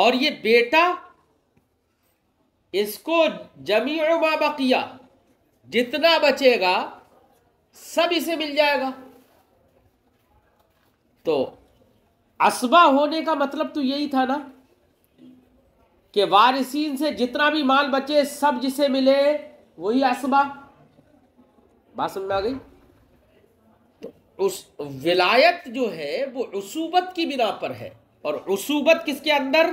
اور یہ بیٹا اس کو جمیع ما بقیہ، جتنا بچے گا سب اسے مل جائے گا۔ تو عصبہ ہونے کا مطلب تو یہی تھا نا کہ وارثین سے جتنا بھی مال بچے سب جسے ملے وہی عصبہ۔ بات سمجھ میں آ گئی؟ تو اس ولایت جو ہے وہ عصوبت کی بنا پر ہے، اور عصوبت کس کے اندر؟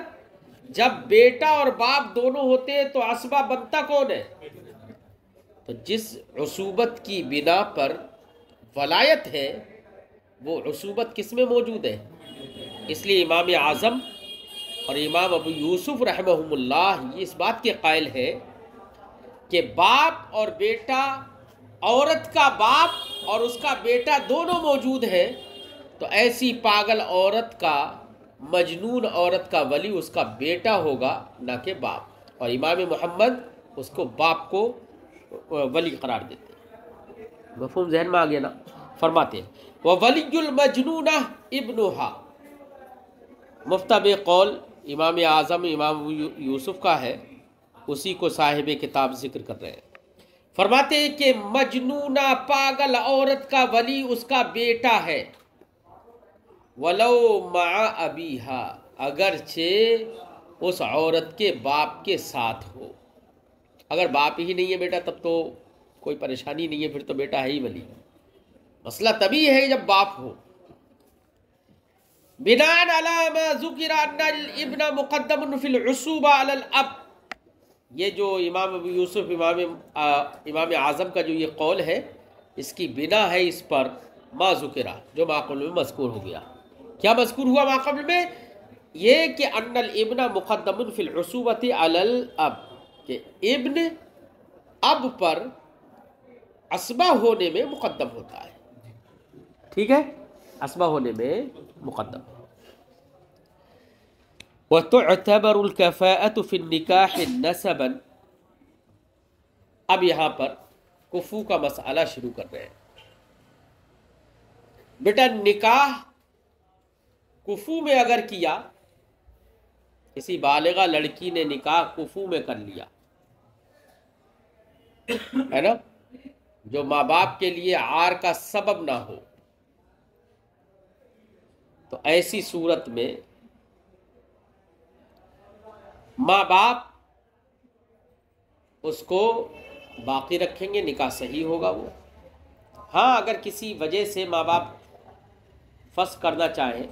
جب بیٹا اور باپ دونوں ہوتے ہیں تو عصبہ بنتا کون ہے؟ تو جس عصوبت کی بنا پر ولایت ہے وہ عصوبت کس میں موجود ہے؟ اس لیے امام اعظم اور امام ابو یوسف رحمہم اللہ یہ اس بات کے قائل ہے کہ باپ اور بیٹا، عورت کا باپ اور اس کا بیٹا دونوں موجود ہیں، تو ایسی پاگل عورت کا، مجنون عورت کا ولی اس کا بیٹا ہوگا نہ کہ باپ، اور امام محمد اس کو باپ کو ولی قرار دیتے ہیں۔ مفہوم ذہن میں آ گیا نا؟ فرماتے ہیں وَوَلِيُّ الْمَجْنُونَةِ ابْنُهَا، مفتب قول امام اعظم امام یوسف کا ہے، اسی کو صاحب کتاب ذکر کر رہے ہیں۔ فرماتے ہیں کہ مجنونہ پاگل عورت کا ولی اس کا بیٹا ہے، وَلَوْ مَعَ أَبِيهَا، اگرچہ اس عورت کے باپ کے ساتھ ہو۔ اگر باپ ہی نہیں ہے بیٹا تب تو کوئی پریشانی نہیں ہے، پھر تو بیٹا ہے ہی ولی۔ مسئلہ تبھی ہے جب باپ ہو۔ بناء علی ما ذکر ان الابن مقدم فی العصوبہ علی الاب، یہ جو امام ابو یوسف امام اعظم کا جو یہ قول ہے، اس کی بنا ہے اس پر ما ذکرہ، جو ماقبل میں مذکور ہو گیا۔ کیا مذکور ہوا ماقبل میں؟ یہ کہ ان الابن مقدم فی العصوبۃ علی الاب، کہ ابن اب پر عصبہ ہونے میں مقدم ہوتا ہے۔ ٹھیک ہے، عصبہ ہونے میں مقدم۔ وَتُعْتَبَرُ الْكَفَاءَةُ فِي النِّكَاحِ نَسَبًا، اب یہاں پر کفو کا مسئلہ شروع کر رہے ہیں۔ بیٹا نکاح کفو میں اگر کیا، کسی بالغہ لڑکی نے نکاح کفو میں کر لیا ہے نا، جو ماں باپ کے لیے عار کا سبب نہ ہو، تو ایسی صورت میں ماں باپ اس کو باقی رکھیں گے، نکاح صحیح ہوگا وہ۔ ہاں اگر کسی وجہ سے ماں باپ فسخ کرنا چاہیں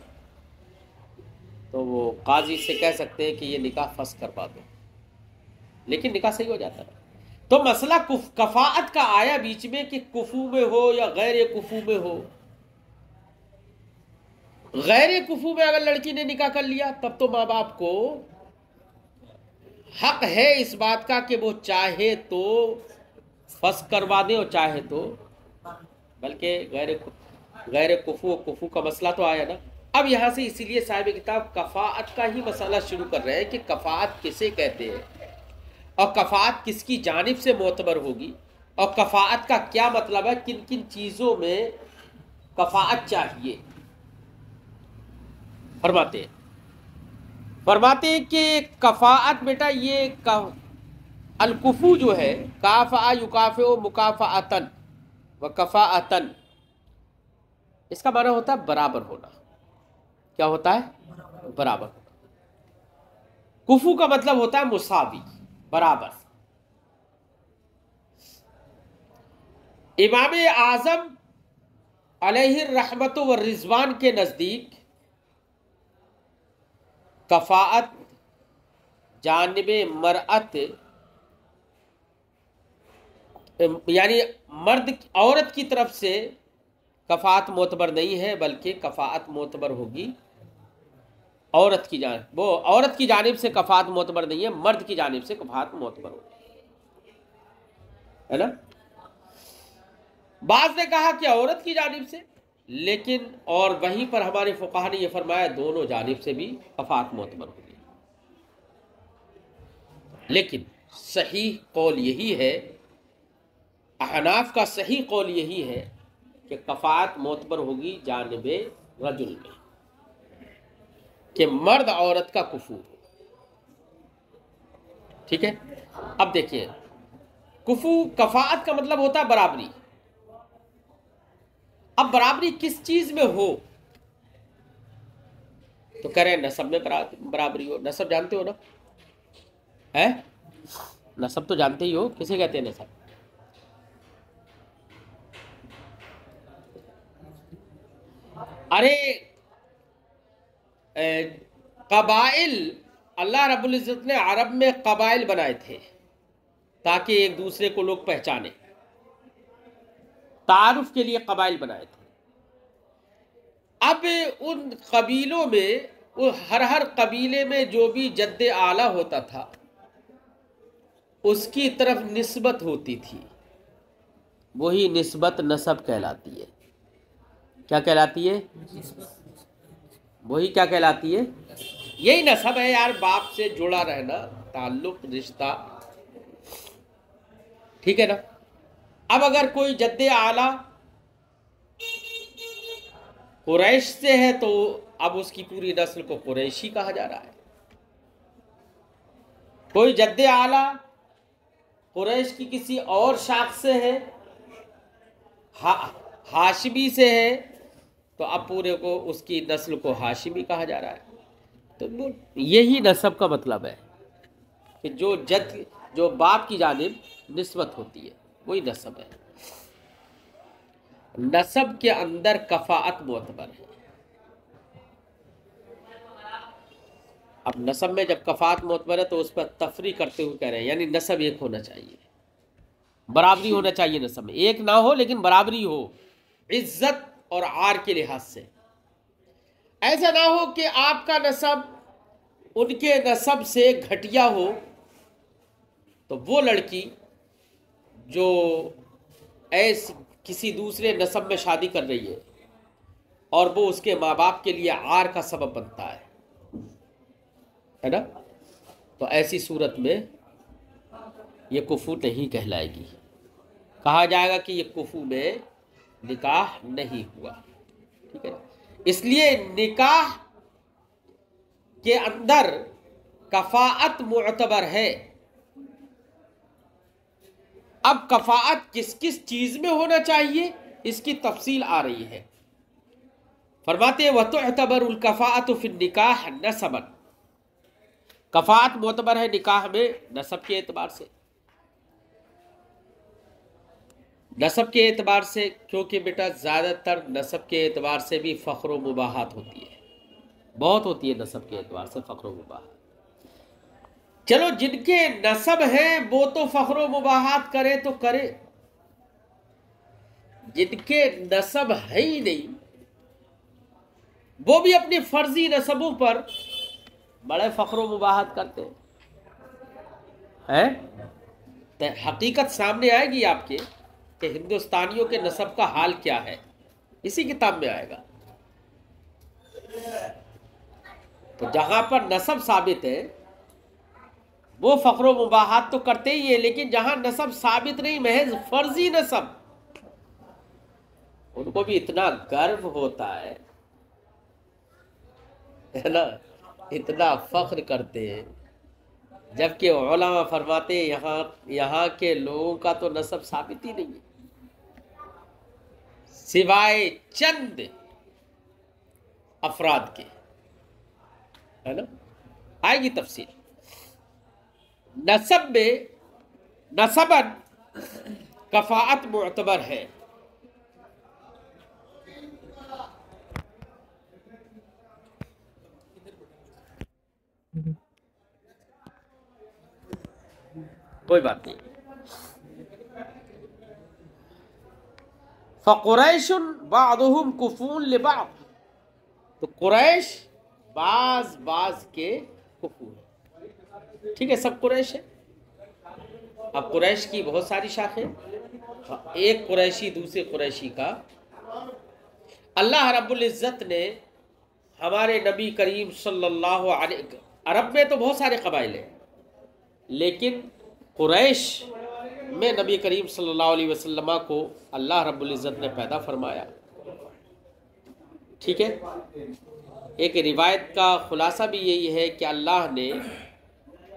تو وہ قاضی سے کہہ سکتے ہیں کہ یہ نکاح فسخ کروا دو، لیکن نکاح صحیح ہو جاتا ہے۔ تو مسئلہ کفاءت کا آیا بیچ میں کہ کفو میں ہو یا غیر کفو میں ہو۔ غیر کفو میں اگر لڑکی نے نکاح کر لیا تب تو ماں باپ کو حق ہے اس بات کا کہ وہ چاہے تو فسخ کروا دیں اور چاہے تو، بلکہ غیر کفو کا مسئلہ تو آیا نا۔ اب یہاں سے اسی لیے صاحب کتاب کفاءت کا ہی مسئلہ شروع کر رہے ہیں کہ کفاءت کسے کہتے ہیں، اور کفاءت کس کی جانب سے معتبر ہوگی، اور کفاءت کا کیا مطلب ہے، کن کن چیزوں میں کفاءت چاہیے۔ فرماتے ہیں کہ کفاءت بیٹا یہ الکفو جو ہے، کافع یکافع مکافعتن و کفاءتن، اس کا معنی ہوتا ہے برابر ہونا۔ کیا ہوتا ہے؟ برابر ہونا۔ کفو کا مطلب ہوتا ہے مساوی، برابر۔ امام اعظم علیہ الرحمت والرضوان کے نزدیک کفاءت جانب مرأت، یعنی مرد عورت کی طرف سے کفاءت معتبر نہیں ہے، بلکہ کفاءت معتبر ہوگی عورت کی جانب، وہ عورت کی جانب سے کفاءت معتبر نہیں ہے، مرد کی جانب سے کفاءت معتبر ہوگی، ہے نا۔ بعض نے کہا کہ عورت کی جانب سے، لیکن اور وہیں پر ہمارے فقہا نے یہ فرمایا دونوں جانب سے بھی کفاءت معتبر ہوگی۔ لیکن صحیح قول یہی ہے، احناف کا صحیح قول یہی ہے کہ کفاءت معتبر ہوگی جانب رجل میں، کہ مرد عورت کا کفو ہو۔ ٹھیک ہے. اب دیکھیے کفو کفاءت کا مطلب ہوتا ہے برابری. اب برابری کس چیز میں ہو؟ تو کہہ رہے ہیں نسب میں برابری ہو. نسب جانتے ہو نا؟ ہے نسب تو جانتے ہی ہو، کسے کہتے ہیں نسب؟ ارے قبائل، اللہ رب العزت نے عرب میں قبائل بنائے تھے تاکہ ایک دوسرے کو لوگ پہچانے، تعارف کے لیے قبائل بنائے تھے. اب ان قبیلوں میں ہر قبیلے میں جو بھی جد اعلیٰ ہوتا تھا اس کی طرف نسبت ہوتی تھی، وہی نسبت نسب کہلاتی ہے. کیا کہلاتی ہے؟ وہی کیا کہلاتی ہے؟ یہی نسب ہے یار، باپ سے جڑا رہنا، تعلق، رشتہ. ٹھیک ہے نا؟ اب اگر کوئی جد اعلیٰ قریش سے ہے تو اب اس کی پوری نسل کو قریشی کہا جا رہا ہے. کوئی جد اعلیٰ قریش کی کسی اور شاخ سے ہے، ہاشمی سے ہے، تو اب پورے کو اس کی نسل کو ہاشمی کہا جا رہا ہے. تو یہی نسب کا مطلب ہے کہ جو باپ کی جانب نسبت ہوتی ہے وہی نسب ہے. نسب کے اندر کفاءت معتبر ہے. اب نسب میں جب کفاءت معتبر ہے تو اس پر تفریق کرتے ہوئے کہہ رہے ہیں یعنی نسب ایک ہونا چاہیے، برابری ہونا چاہیے. نسب میں ایک نہ ہو لیکن برابری ہو، عزت اور عار کے لحاظ سے. ایسا نہ ہو کہ آپ کا نسب ان کے نسب سے گھٹیا ہو تو وہ لڑکی جو ایس کسی دوسرے نسب میں شادی کر رہی ہے اور وہ اس کے ماں باپ کے لیے عار کا سبب بنتا ہے نا، تو ایسی صورت میں یہ کفو نہیں کہلائے گی. کہا جائے گا کہ یہ کفو میں نکاح نہیں ہوا. ٹھیک ہے، اس لیے نکاح کے اندر کفاءت معتبر ہے. اب کفاءت کس کس چیز میں ہونا چاہیے اس کی تفصیل آ رہی ہے. فرماتے ہیں وَتُعْتَبَرُ الْكَفَاءَةُ فِي النِّكَاحِ نَسَبًا، کفاءت معتبر ہے نکاح میں نسب کے اعتبار سے. نسب کے اعتبار سے کیونکہ بیٹا زیادہ تر نسب کے اعتبار سے بھی فخر و مباحات ہوتی ہے، بہت ہوتی ہے نسب کے اعتبار سے فخر و مباحات. چلو جن کے نسب ہیں وہ تو فخر و مباحات کرے تو کرے، جن کے نسب ہے ہی نہیں وہ بھی اپنی فرضی نسبوں پر بڑے فخر و مباحات کرتے ہیں. تو حقیقت سامنے آئے گی آپ کے کہ ہندوستانیوں کے نسب کا حال کیا ہے، اسی کتاب میں آئے گا. تو جہاں پر نسب ثابت ہے وہ فخر و مباحات تو کرتے ہی ہیں، لیکن جہاں نسب ثابت نہیں، محض فرضی نسب، ان کو بھی اتنا گرو ہوتا ہے نا، اتنا فخر کرتے ہیں، جبکہ علماء فرماتے ہیں یہاں کے لوگوں کا تو نسب ثابت ہی نہیں ہے سوائے چند افراد کے، ہے نا. آئے گی تفصیل. نسب میں نسباً کفاءت معتبر ہے. کوئی بات نہیں. فقریش بعضهم کفون لبعض، تو قریش بعض کے کفو ہیں. ٹھیک ہے، سب قریش ہے. اب قریش کی بہت ساری شاخیں، ایک قریشی دوسرے قریشی کا. اللہ رب العزت نے ہمارے نبی کریم صلی اللہ علیہ، عرب میں تو بہت سارے قبائل ہیں لیکن قریش میں نبی کریم صلی اللہ علیہ وسلم کو اللہ رب العزت نے پیدا فرمایا. ٹھیک ہے، ایک روایت کا خلاصہ بھی یہی ہے کہ اللہ نے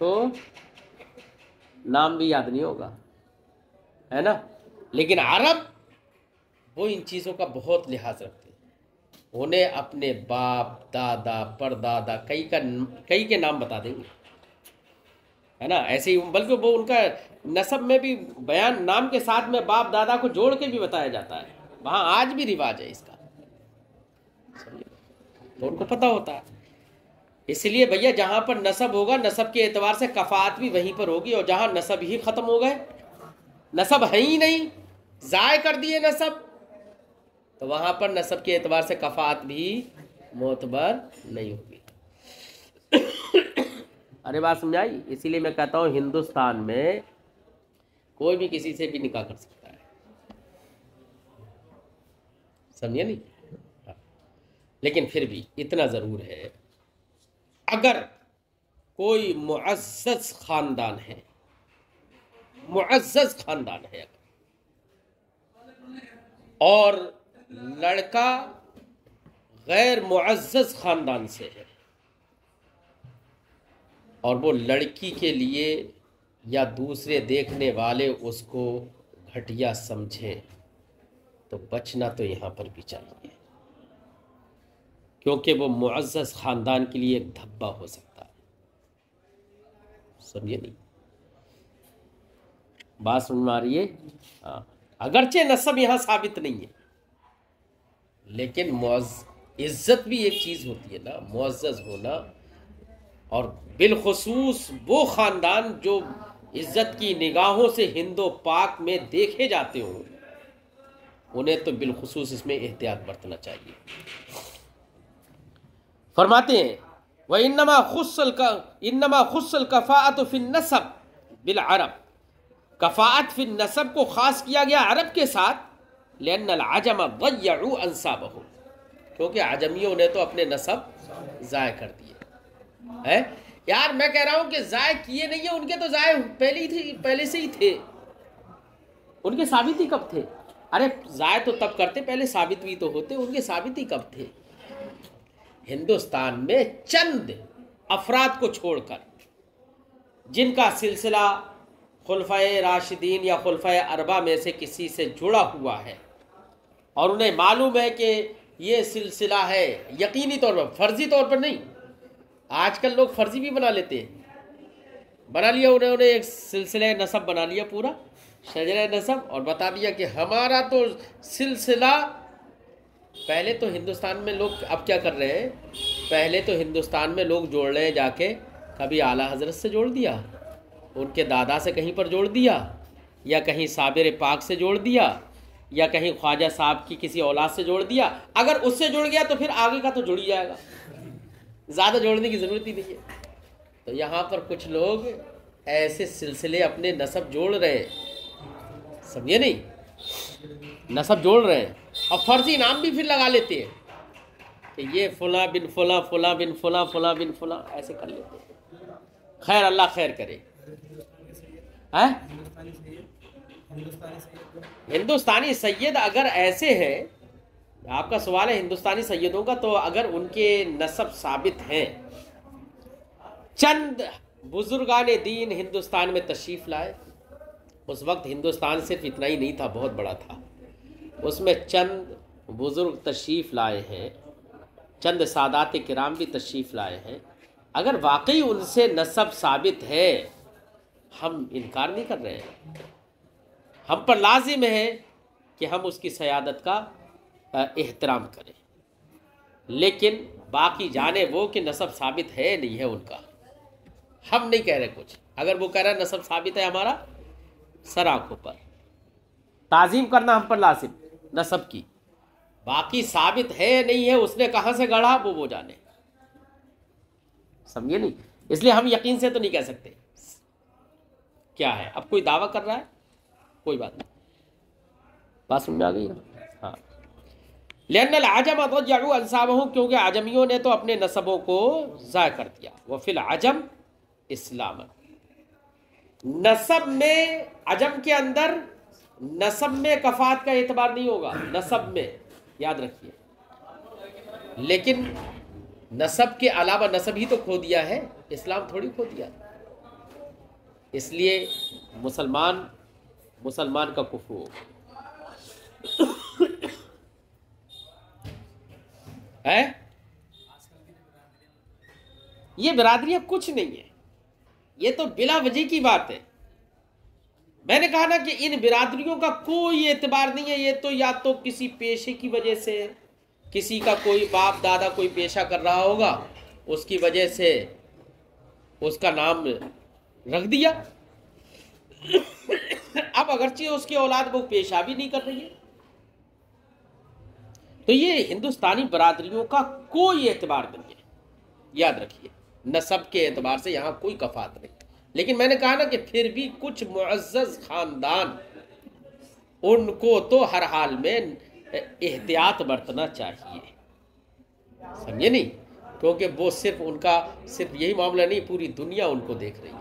تو نام بھی یاد نہیں ہوگا، ہے نا. لیکن عرب وہ ان چیزوں کا بہت لحاظ رکھتے ہیں. انہیں اپنے باپ دادا پردادا کئی کے نام بتا دیں گے، ہے نا. ایسے ہی بلکہ وہ ان کا نسب میں بھی بیان نام کے ساتھ میں باپ دادا کو جوڑ کے بھی بتایا جاتا ہے. وہاں آج بھی رواج ہے اس کا، تو ان کو پتہ ہوتا ہے. اس لیے بھیا جہاں پر نسب ہوگا نسب کے اعتبار سے کفاءت بھی وہیں پر ہوگی، اور جہاں نسب ہی ختم ہو گئے، نسب ہے ہی نہیں، ضائع کر دیے نسب، تو وہاں پر نسب کے اعتبار سے کفاءت بھی معتبر نہیں ہوگی. ارے بات سمجھ آئی؟ اسی لیے میں کہتا ہوں ہندوستان میں کوئی بھی کسی سے بھی نکاح کر سکتا ہے، سمجھے نہیں؟ لیکن پھر بھی اتنا ضرور ہے، اگر کوئی معزز خاندان ہے، معزز خاندان ہے اور لڑکا غیر معزز خاندان سے ہے، اور وہ لڑکی کے لیے یا دوسرے دیکھنے والے اس کو گھٹیا سمجھیں، تو بچنا تو یہاں پر بھی چاہیے، کیونکہ وہ معزز خاندان کے لیے ایک دھبا ہو سکتا ہے. سمجھے نہیں؟ بات سمجھ میں آ رہی ہے؟ ہاں. اگرچہ نسب یہاں ثابت نہیں ہے، لیکن عزت بھی ایک چیز ہوتی ہے نا، معزز ہونا. اور بالخصوص وہ خاندان جو عزت کی نگاہوں سے ہند و پاک میں دیکھے جاتے ہوں، انہیں تو بالخصوص اس میں احتیاط برتنا چاہیے. فرماتے ہیں انما خص الکفاءۃ فی النسب بالعرب، کفاءت فی النسب کو خاص کیا گیا عرب کے ساتھ، لأن العجم ضیعوا انسابهم، کیونکہ عجمیوں نے تو اپنے نسب ضائع کر دیے. یار میں کہہ رہا ہوں کہ ضائع کیے نہیں ہیں، ان کے تو ضائع پہلے سے ہی تھے. ان کے ثابت ہی کب تھے؟ ارے ضائع تو تب کرتے پہلے ثابت بھی تو ہوتے، ان کے ثابت ہی کب تھے؟ ہندوستان میں چند افراد کو چھوڑ کر جن کا سلسلہ خلفائے راشدین یا خلفائے اربع میں سے کسی سے جڑا ہوا ہے، اور انہیں معلوم ہے کہ یہ سلسلہ ہے، یقینی طور پر، فرضی طور پر نہیں. آج کل لوگ فرضی بھی بنا لیتے ہیں، بنا لیا انہوں نے ایک سلسلہ نسب بنا لیا، پورا شجرہ نسب، اور بتا دیا کہ ہمارا تو سلسلہ. پہلے تو ہندوستان میں لوگ اب کیا کر رہے ہیں، پہلے تو ہندوستان میں لوگ جوڑ رہے ہیں، جا کے کبھی اعلیٰ حضرت سے جوڑ دیا، ان کے دادا سے کہیں پر جوڑ دیا، یا کہیں صابر پاک سے جوڑ دیا، یا کہیں خواجہ صاحب کی کسی اولاد سے جوڑ دیا. اگر اس سے جڑ گیا تو پھر آگے کا تو جڑ ہی جائے گا، زیادہ جوڑنے کی ضرورت ہی نہیں ہے. تو یہاں پر کچھ لوگ ایسے سلسلے اپنے نسب جوڑ رہے ہیں، سمجھے نہیں؟ نسب جوڑ رہے ہیں، اور فرضی نام بھی پھر لگا لیتے ہیں کہ یہ فلاں بن فلاں، فلاں بن فلاں، فلاں بن فلاں، ایسے کر لیتے ہیں. خیر اللہ خیر کرے. ہندوستانی سید اگر ایسے ہیں، آپ کا سوال ہے ہندوستانی سیدوں کا، تو اگر ان کے نسب ثابت ہیں، چند بزرگان دین ہندوستان میں تشریف لائے. اس وقت ہندوستان صرف اتنا ہی نہیں تھا، بہت بڑا تھا. اس میں چند بزرگ تشریف لائے ہیں، چند سادات کرام بھی تشریف لائے ہیں. اگر واقعی ان سے نسب ثابت ہے، ہم انکار نہیں کر رہے ہیں، ہم پر لازم ہے کہ ہم اس کی سیادت کا احترام کریں. لیکن باقی جانے وہ کہ نسب ثابت ہے نہیں ہے ان کا، ہم نہیں کہہ رہے کچھ. اگر وہ کہہ رہا ہے نسب ثابت ہے، ہمارا سر آنکھوں پر، تعظیم کرنا ہم پر لازم نسب کی. باقی ثابت ہے نہیں ہے، اس نے کہاں سے گڑھا وہ جانے، سمجھے نہیں؟ اس لیے ہم یقین سے تو نہیں کہہ سکتے کیا ہے. اب کوئی دعویٰ کر رہا ہے، کوئی بات نہیں. بات سمجھ میں آ گئی نا؟ ہاں. لأن العجم ضیعوا انسابهم، کیونکہ عجمیوں نے تو اپنے نسبوں کو ضائع کر دیا. وفی العجم اسلام، نسب میں، عجم کے اندر نسب میں کفاءت کا اعتبار نہیں ہوگا، نسب میں یاد رکھیے. لیکن نسب کے علاوہ نسب ہی تو کھو دیا ہے، اسلام تھوڑی کھو دیا. اس لیے مسلمان کا کفر ہوگا ہے۔ یہ برادریاں کچھ نہیں ہے، یہ تو بلا وجہ کی بات ہے۔ میں نے کہا نا کہ ان برادریوں کا کوئی اعتبار نہیں ہے، یہ تو یا تو کسی پیشے کی وجہ سے، کسی کا کوئی باپ دادا کوئی پیشہ کر رہا ہوگا، اس کی وجہ سے اس کا نام رکھ دیا، اب اگرچہ اس کی اولاد وہ پیشہ بھی نہیں کر رہی ہے۔ تو یہ ہندوستانی برادریوں کا کوئی اعتبار نہیں ہے، یاد رکھیے، نسب کے اعتبار سے یہاں کوئی کفات نہیں۔ لیکن میں نے کہا نا کہ پھر بھی کچھ معزز خاندان، ان کو تو ہر حال میں احتیاط برتنا چاہیے، سمجھے نہیں؟ کیونکہ وہ صرف ان کا صرف یہی معاملہ نہیں، پوری دنیا ان کو دیکھ رہی ہے۔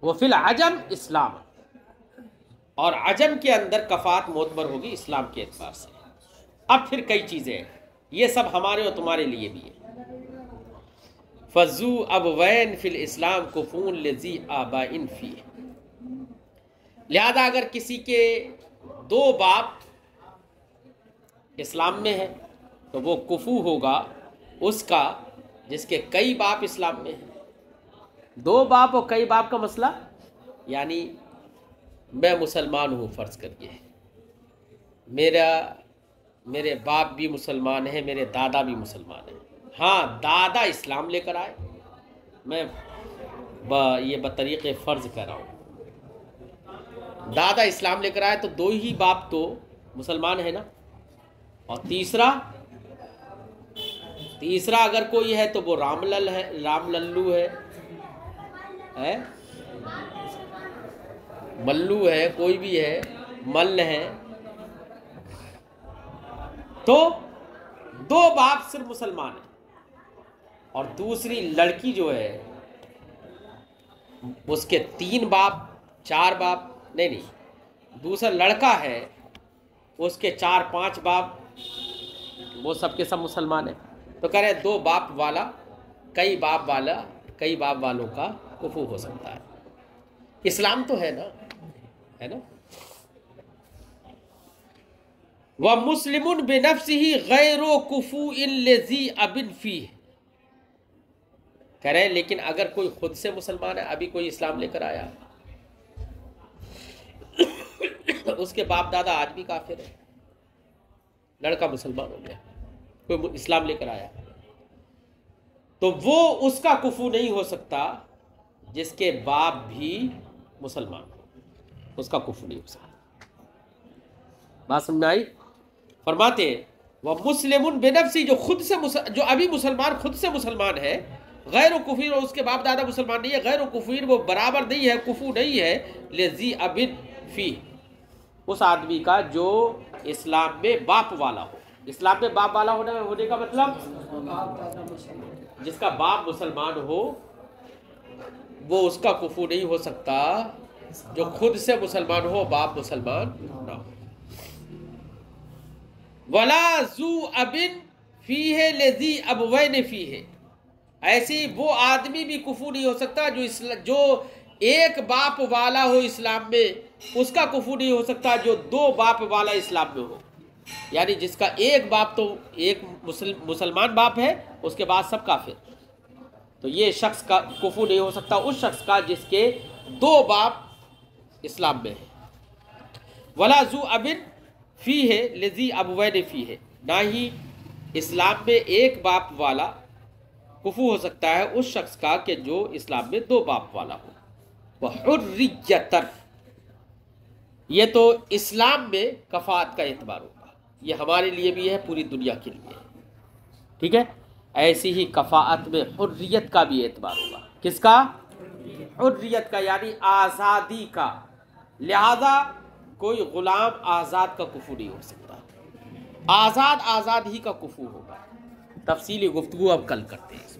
وہ فی العجم اسلام، اور عجم کے اندر کفات معتبر ہوگی اسلام کے اعتبار سے۔ اب پھر کئی چیزیں ہیں، یہ سب ہمارے اور تمہارے لیے بھی ہے۔ فَذُو أَبْوَيْنِ فِي الْإِسْلَامِ كُفُوٌ لَذِي آبَائٍ فِيهِ، لہذا اگر کسی کے دو باپ اسلام میں ہیں تو وہ کفو ہوگا اس کا جس کے کئی باپ اسلام میں ہیں۔ دو باپ اور کئی باپ کا مسئلہ یعنی میں مسلمان ہوں، فرض کریے میرے باپ بھی مسلمان ہیں، میرے دادا بھی مسلمان ہیں، ہاں دادا اسلام لے کر آئے، میں یہ بطریق فرض کر رہا ہوں، دادا اسلام لے کر آئے تو دو ہی باپ تو مسلمان ہے نا، اور تیسرا اگر کوئی ہے تو وہ رام للو ہے، ملو ہے، کوئی بھی ہے، مل ہے، تو دو باپ صرف مسلمان ہیں، اور دوسری لڑکی جو ہے اس کے 3 باپ 4 باپ نہیں، دوسرا لڑکا ہے اس کے 4-5 باپ، وہ سب کے سب مسلمان ہیں۔ تو کہہ رہے ہیں 2 باپ والا کئی باپ والوں کا کفو ہو سکتا ہے۔ اسلام تو ہے نا، ہے نا۔ وَمُسْلِمٌ بِنَفْسِهِ غَيْرُ كُفُوءٍ لَذِي أَبٍ فِيهِ، کہہ رہے ہیں لیکن اگر کوئی خود سے مسلمان ہے، ابھی کوئی اسلام لے کر آیا، اس کے باپ دادا آج بھی کافر ہے، لڑکا مسلمان ہو گیا، کوئی اسلام لے کر آیا، تو وہ اس کا کفو نہیں ہو سکتا جس کے باپ بھی مسلمان ہو، اس کا کفو نہیں ہو سکتا۔ بات سمجھ میں آئی؟ فرماتے ہیں وہ مسلم بنفسی، جو ابھی مسلمان خود سے مسلمان ہے، غیر و کفیر، اور اس کے باپ دادا مسلمان نہیں ہے، غیر و کفیر وہ برابر نہیں ہے، کفو نہیں ہے، لذی ابن فی، اس آدمی کا جو اسلام میں باپ والا ہو۔ اسلام میں باپ والا ہونے کا مطلب جس کا باپ مسلمان ہو وہ اس کا کفو نہیں ہو سکتا جو خود سے مسلمان ہو باپ مسلمان نہ ہو۔ ولا ذو ابن فیہ لذی ابوین فیہ، ایسی وہ آدمی بھی کفو نہیں ہو سکتا جو ایک باپ والا ہو اسلام میں، اس کا کفو نہیں ہو سکتا جو 2 باپ والا اسلام میں ہو، یعنی جس کا ایک باپ تو ایک مسلمان باپ ہے، اس کے بعد سب کافر، تو یہ شخص کا کفو نہیں ہو سکتا اس شخص کا جس کے 2 باپ اسلام میں ہے۔ ولا ذو ابن فیہ لذی ابوین فیہ، نہ ہی اسلام میں ایک باپ والا کفو ہو سکتا ہے اس شخص کا کہ جو اسلام میں 2 باپ والا ہو۔ وحریتاً، یہ تو اسلام میں کفات کا اعتبار ہوگا، یہ ہمارے لیے بھی ہے، پوری دنیا کے لیے، ٹھیک ہے۔ ایسی ہی کفاءت میں حریت کا بھی اعتبار ہوگا، کس کا؟ حریت کا، یعنی آزادی کا، لہذا کوئی غلام آزاد کا کفو نہیں ہو سکتا، آزاد ہی کا کفو ہوگا۔ تفصیلی گفتگو اب کل کرتے ہیں۔